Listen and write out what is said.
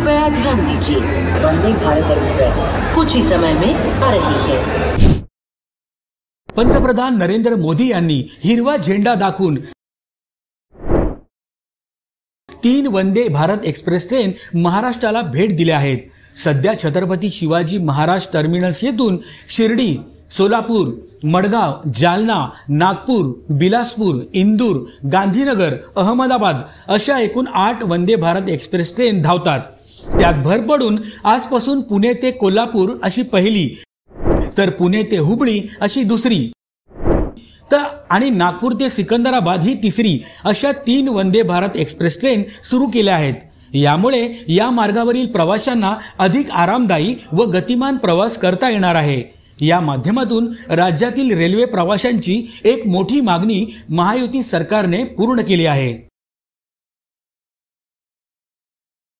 कृपया ध्यान दीजिए, वंदे भारत एक्सप्रेस कुछ ही समय में आ रही है। पंतप्रधान नरेंद्र मोदी यांनी हिरवा झेंडा दाखवून 3 वंदे भारत एक्सप्रेस ट्रेन महाराष्ट्राला भेट दिल्या आहेत। सध्या छत्रपती शिवाजी महाराज टर्मिनस येथून शिर्डी, सोलापूर, मडगाव, जालना, नागपूर, बिलासपूर, इंदूर, गांधीनगर, अहमदाबाद अशा एकूण 8 वंदे भारत एक्सप्रेस ट्रेन धावतात। त्यात भर पडून आजपासून पुणे ते कोल्हापूर अशी पहिली, तर पुणे ते हुबळी अशी दुसरी, तर आणि नागपूर ते सिकंदराबाद ही तिसरी अशा 3 वंदे भारत एक्सप्रेस ट्रेन सुरू केल्या आहेत। यामुळे या मार्गावरील प्रवाशांना अधिक आरामदायी व गतिमान प्रवास करता येणार आहे। या माध्यमातून राज्यातील रेल्वे प्रवाशांची एक मोठी मागणी महायुती सरकारने पूर्ण केली आहे।